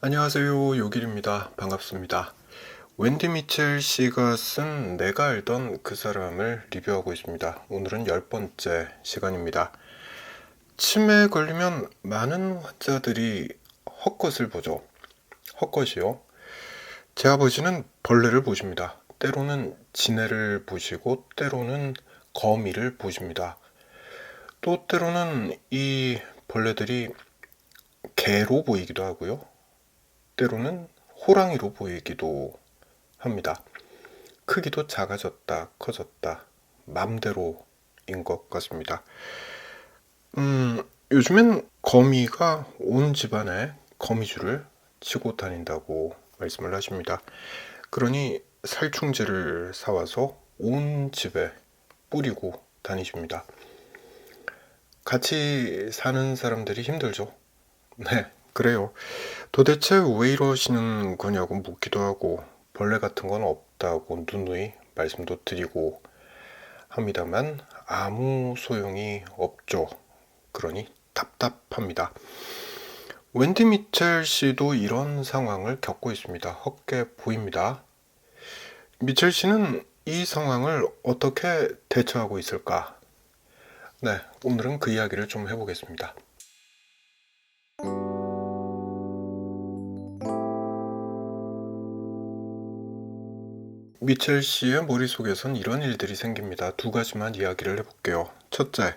안녕하세요. 요길입니다. 반갑습니다. 웬디 미첼 씨가 쓴 내가 알던 그 사람을 리뷰하고 있습니다. 오늘은 10번째 시간입니다. 치매에 걸리면 많은 환자들이 헛것을 보죠. 헛것이요. 제 아버지는 벌레를 보십니다. 때로는 지네를 보시고 때로는 거미를 보십니다. 또 때로는 이 벌레들이 개로 보이기도 하고요. 때로는 호랑이로 보이기도 합니다. 크기도 작아졌다, 커졌다, 맘대로인 것 같습니다. 요즘엔 거미가 온 집안에 거미줄을 치고 다닌다고 말씀을 하십니다. 그러니 살충제를 사와서 온 집에 뿌리고 다니십니다. 같이 사는 사람들이 힘들죠. 네, 그래요. 도대체 왜 이러시는 거냐고 묻기도 하고 벌레 같은 건 없다고 누누이 말씀도 드리고 합니다만 아무 소용이 없죠. 그러니 답답합니다. 웬디 미첼 씨도 이런 상황을 겪고 있습니다. 헛게 보입니다. 미첼 씨는 이 상황을 어떻게 대처하고 있을까? 네, 오늘은 그 이야기를 좀 해보겠습니다. 미첼 씨의 머릿속에선 이런 일들이 생깁니다. 두 가지만 이야기를 해볼게요. 첫째,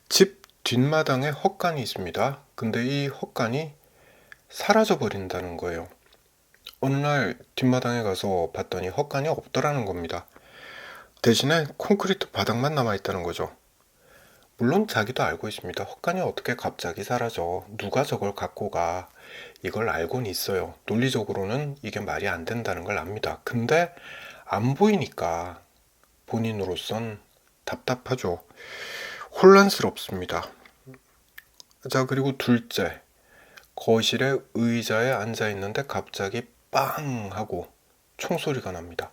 집 뒷마당에 헛간이 있습니다. 근데 이 헛간이 사라져 버린다는 거예요. 어느 날 뒷마당에 가서 봤더니 헛간이 없더라는 겁니다. 대신에 콘크리트 바닥만 남아있다는 거죠. 물론 자기도 알고 있습니다. 헛간이 어떻게 갑자기 사라져. 누가 저걸 갖고 가. 이걸 알고는 있어요. 논리적으로는 이게 말이 안 된다는 걸 압니다. 근데 안 보이니까 본인으로선 답답하죠. 혼란스럽습니다. 자, 그리고 둘째. 거실에 의자에 앉아 있는데 갑자기 빵 하고 총소리가 납니다.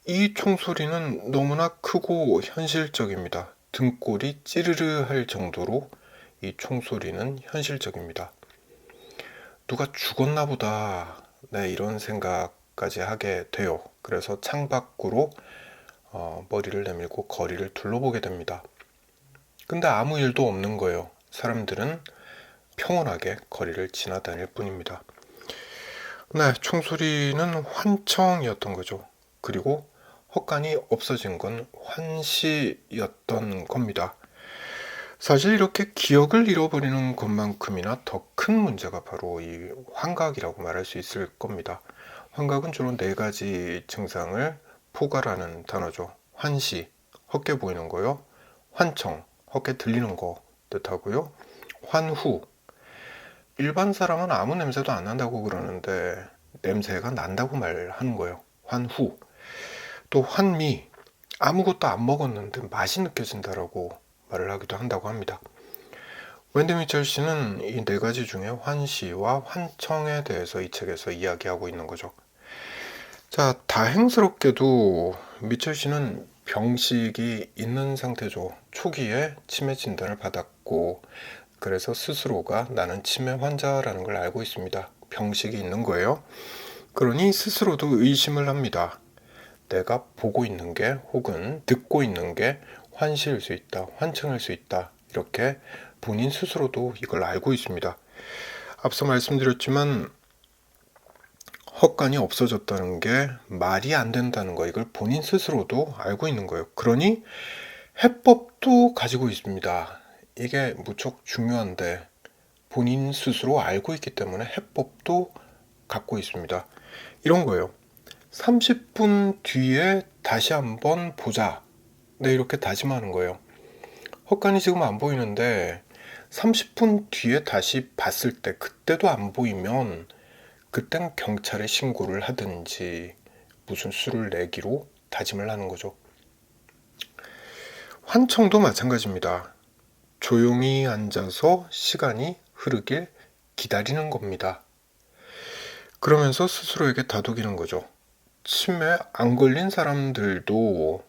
이 총소리는 너무나 크고 현실적입니다. 등골이 찌르르 할 정도로 이 총소리는 현실적입니다. 누가 죽었나 보다. 네, 이런 생각까지 하게 돼요. 그래서 창밖으로 머리를 내밀고 거리를 둘러보게 됩니다. 근데 아무 일도 없는 거예요. 사람들은 평온하게 거리를 지나다닐 뿐입니다. 네, 총소리는 환청이었던 거죠. 그리고 헛간이 없어진 건 환시였던 겁니다. 사실 이렇게 기억을 잃어버리는 것만큼이나 더 큰 문제가 바로 이 환각이라고 말할 수 있을 겁니다. 환각은 주로 네 가지 증상을 포괄하는 단어죠. 환시, 헛게 보이는 거요. 환청, 헛게 들리는 거 뜻하고요. 환후, 일반 사람은 아무 냄새도 안 난다고 그러는데 냄새가 난다고 말하는 거예요. 환후. 또 환미, 아무것도 안 먹었는데 맛이 느껴진다라고 말을 하기도 한다고 합니다. 웬디 미첼 씨는 이 네 가지 중에 환시와 환청에 대해서 이 책에서 이야기하고 있는 거죠. 자, 다행스럽게도 미첼 씨는 병식이 있는 상태죠. 초기에 치매 진단을 받았고 그래서 스스로가 나는 치매 환자라는 걸 알고 있습니다. 병식이 있는 거예요. 그러니 스스로도 의심을 합니다. 내가 보고 있는 게 혹은 듣고 있는 게 환시일 수 있다, 환청일 수 있다. 이렇게 본인 스스로도 이걸 알고 있습니다. 앞서 말씀드렸지만 헛간이 없어졌다는 게 말이 안 된다는 거, 이걸 본인 스스로도 알고 있는 거예요. 그러니 해법도 가지고 있습니다. 이게 무척 중요한데 본인 스스로 알고 있기 때문에 해법도 갖고 있습니다. 이런 거예요. 30분 뒤에 다시 한번 보자. 네, 이렇게 다짐하는 거예요. 헛간이 지금 안 보이는데 30분 뒤에 다시 봤을 때 그때도 안 보이면 그땐 경찰에 신고를 하든지 무슨 수를 내기로 다짐을 하는 거죠. 환청도 마찬가지입니다. 조용히 앉아서 시간이 흐르길 기다리는 겁니다. 그러면서 스스로에게 다독이는 거죠. 치매 안 걸린 사람들도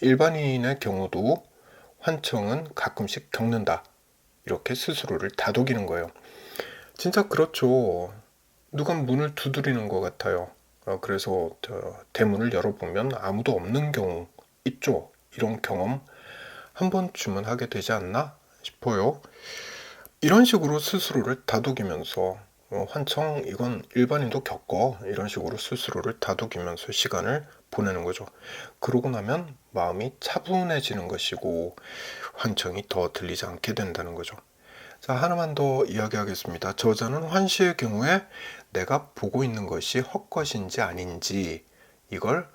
일반인의 경우도 환청은 가끔씩 겪는다. 이렇게 스스로를 다독이는 거예요. 진짜 그렇죠. 누가 문을 두드리는 것 같아요. 그래서 대문을 열어보면 아무도 없는 경우 있죠. 이런 경험 한 번쯤은 하게 되지 않나 싶어요. 이런 식으로 스스로를 다독이면서 환청 이건 일반인도 겪어 이런 식으로 스스로를 다독이면서 시간을 보내는 거죠. 그러고 나면 마음이 차분해지는 것이고 환청이 더 들리지 않게 된다는 거죠. 자, 하나만 더 이야기하겠습니다. 저자는 환시의 경우에 내가 보고 있는 것이 헛것인지 아닌지 이걸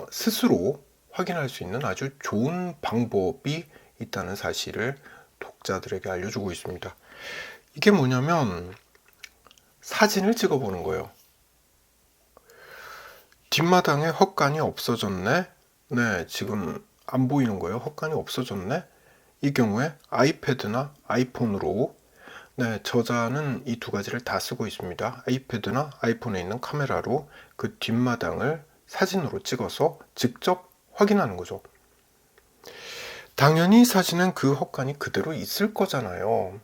스스로 확인할 수 있는 아주 좋은 방법이 있다는 사실을 독자들에게 알려주고 있습니다. 이게 뭐냐면 사진을 찍어보는 거예요. 뒷마당에 헛간이 없어졌네. 네, 지금 안 보이는 거예요. 헛간이 없어졌네. 이 경우에 아이패드나 아이폰으로 네, 저자는 이 두 가지를 다 쓰고 있습니다. 아이패드나 아이폰에 있는 카메라로 그 뒷마당을 사진으로 찍어서 직접 확인하는 거죠. 당연히 사진은 그 헛간이 그대로 있을 거잖아요.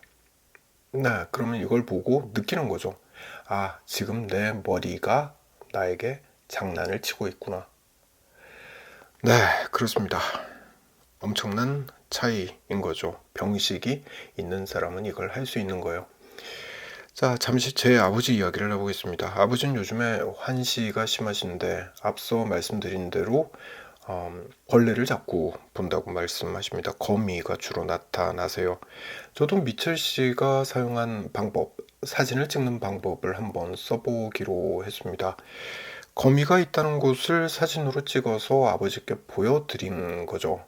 네, 그러면 이걸 보고 느끼는 거죠. 아, 지금 내 머리가 나에게 장난을 치고 있구나. 네, 그렇습니다. 엄청난 차이인 거죠. 병식이 있는 사람은 이걸 할 수 있는 거예요. 자, 잠시 제 아버지 이야기를 해보겠습니다. 아버지는 요즘에 환시가 심하신데 앞서 말씀드린 대로 벌레를 자꾸 본다고 말씀하십니다. 거미가 주로 나타나세요. 저도 미철 씨가 사용한 방법, 사진을 찍는 방법을 한번 써보기로 했습니다. 거미가 있다는 곳을 사진으로 찍어서 아버지께 보여드린 거죠.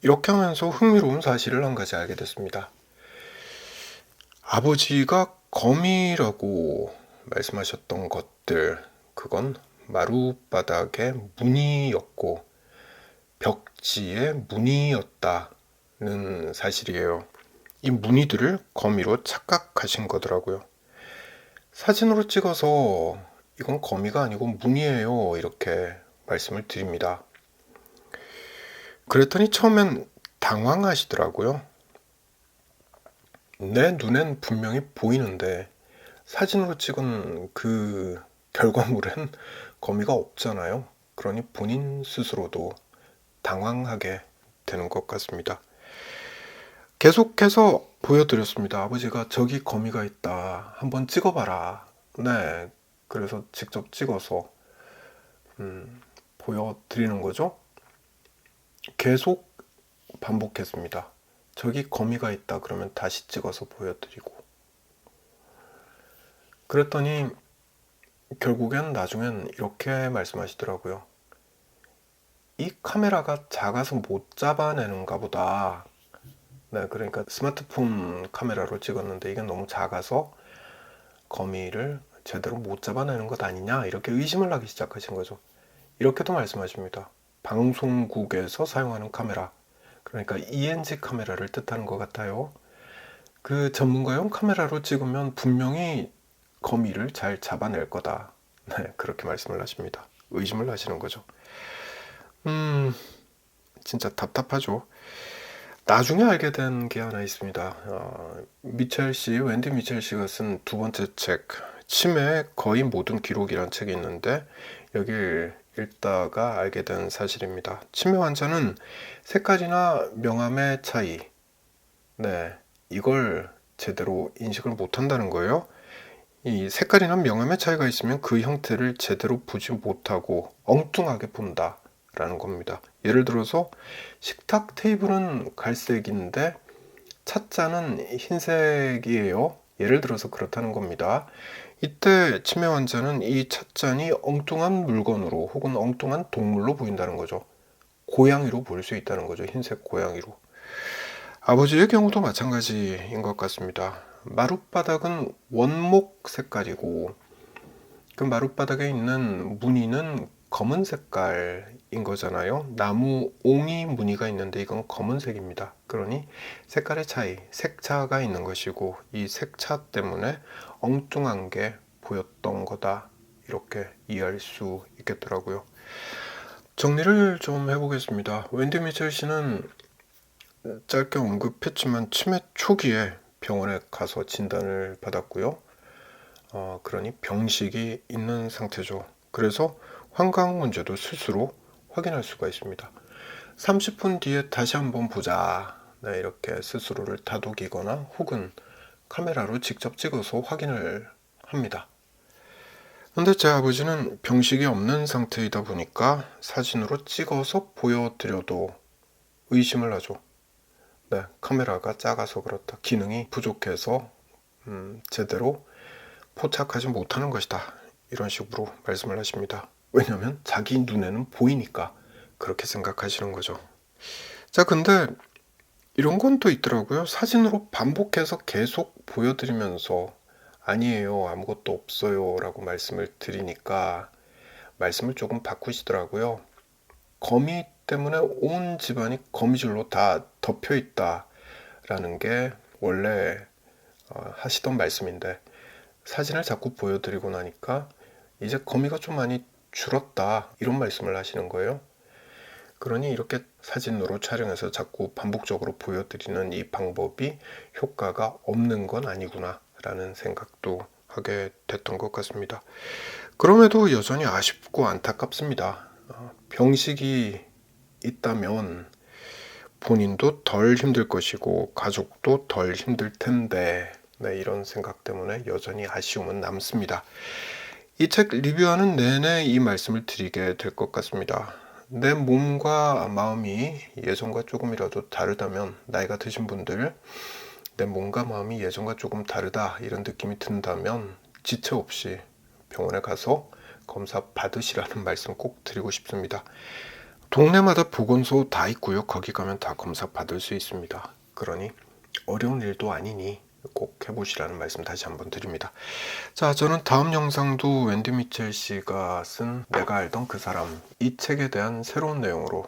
이렇게 하면서 흥미로운 사실을 한 가지 알게 됐습니다. 아버지가 거미라고 말씀하셨던 것들, 그건 마룻바닥의 무늬였고 벽지의 무늬였다는 사실이에요. 이 무늬들을 거미로 착각하신 거더라고요. 사진으로 찍어서 이건 거미가 아니고 무늬예요. 이렇게 말씀을 드립니다. 그랬더니 처음엔 당황하시더라고요. 내 눈엔 분명히 보이는데 사진으로 찍은 그 결과물엔 거미가 없잖아요. 그러니 본인 스스로도 당황하게 되는 것 같습니다. 계속해서 보여드렸습니다. 아버지가 저기 거미가 있다. 한번 찍어봐라. 네, 그래서 직접 찍어서 보여드리는 거죠. 계속 반복했습니다. 저기 거미가 있다 그러면 다시 찍어서 보여드리고 그랬더니 결국엔 나중엔 이렇게 말씀하시더라고요. 이 카메라가 작아서 못 잡아내는가 보다. 네, 그러니까 스마트폰 카메라로 찍었는데 이게 너무 작아서 거미를 제대로 못 잡아내는 것 아니냐 이렇게 의심을 하기 시작하신 거죠. 이렇게도 말씀하십니다. 방송국에서 사용하는 카메라, 그러니까 ENG 카메라를 뜻하는 것 같아요. 그 전문가용 카메라로 찍으면 분명히 거미를 잘 잡아낼 거다. 네, 그렇게 말씀을 하십니다. 의심을 하시는 거죠. 진짜 답답하죠. 나중에 알게 된 게 하나 있습니다. 웬디 미첼 씨가 쓴 두 번째 책, 치매의 거의 모든 기록이라는 책이 있는데 여기를 읽다가 알게 된 사실입니다. 치매 환자는 색깔이나 명암의 차이, 네, 이걸 제대로 인식을 못한다는 거예요. 이 색깔이나 명암의 차이가 있으면 그 형태를 제대로 보지 못하고 엉뚱하게 본다라는 겁니다. 예를 들어서 식탁 테이블은 갈색인데 찻잔은 흰색이에요. 예를 들어서 그렇다는 겁니다. 이때 치매 환자는 이 찻잔이 엉뚱한 물건으로 혹은 엉뚱한 동물로 보인다는 거죠. 고양이로 보일 수 있다는 거죠. 흰색 고양이로. 아버지의 경우도 마찬가지인 것 같습니다. 마룻바닥은 원목 색깔이고 그 마룻바닥에 있는 무늬는 검은 색깔인 거잖아요. 나무 옹이 무늬가 있는데 이건 검은색입니다. 그러니 색깔의 차이, 색차가 있는 것이고 이 색차 때문에 엉뚱한 게 보였던 거다. 이렇게 이해할 수 있겠더라고요. 정리를 좀 해보겠습니다. 웬디 미첼 씨는 짧게 언급했지만 치매 초기에 병원에 가서 진단을 받았고요. 그러니 병식이 있는 상태죠. 그래서 환각 문제도 스스로 확인할 수가 있습니다. 30분 뒤에 다시 한번 보자. 네, 이렇게 스스로를 다독이거나 혹은 카메라로 직접 찍어서 확인을 합니다. 근데 제 아버지는 병식이 없는 상태이다 보니까 사진으로 찍어서 보여드려도 의심을 하죠. 네, 카메라가 작아서 그렇다. 기능이 부족해서 제대로 포착하지 못하는 것이다. 이런 식으로 말씀을 하십니다. 왜냐하면 자기 눈에는 보이니까 그렇게 생각하시는 거죠. 자, 근데 이런 건 또 있더라고요. 사진으로 반복해서 계속 보여드리면서 아니에요, 아무것도 없어요 라고 말씀을 드리니까 말씀을 조금 바꾸시더라고요. 거미 때문에 온 집안이 거미줄로 다 덮여 있다라는 게 원래 하시던 말씀인데 사진을 자꾸 보여드리고 나니까 이제 거미가 좀 많이 줄었다 이런 말씀을 하시는 거예요. 그러니 이렇게 사진으로 촬영해서 자꾸 반복적으로 보여드리는 이 방법이 효과가 없는 건 아니구나 라는 생각도 하게 됐던 것 같습니다. 그럼에도 여전히 아쉽고 안타깝습니다. 병식이 있다면 본인도 덜 힘들 것이고 가족도 덜 힘들 텐데 네, 이런 생각 때문에 여전히 아쉬움은 남습니다. 이 책 리뷰하는 내내 이 말씀을 드리게 될 것 같습니다. 내 몸과 마음이 예전과 조금이라도 다르다면 나이가 드신 분들 내 몸과 마음이 예전과 조금 다르다 이런 느낌이 든다면 지체 없이 병원에 가서 검사 받으시라는 말씀 꼭 드리고 싶습니다. 동네마다 보건소 다 있고요. 거기 가면 다 검사 받을 수 있습니다. 그러니 어려운 일도 아니니 꼭 해보시라는 말씀 다시 한번 드립니다. 자, 저는 다음 영상도 웬디 미첼 씨가 쓴 내가 알던 그 사람 이 책에 대한 새로운 내용으로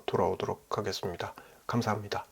돌아오도록 하겠습니다. 감사합니다.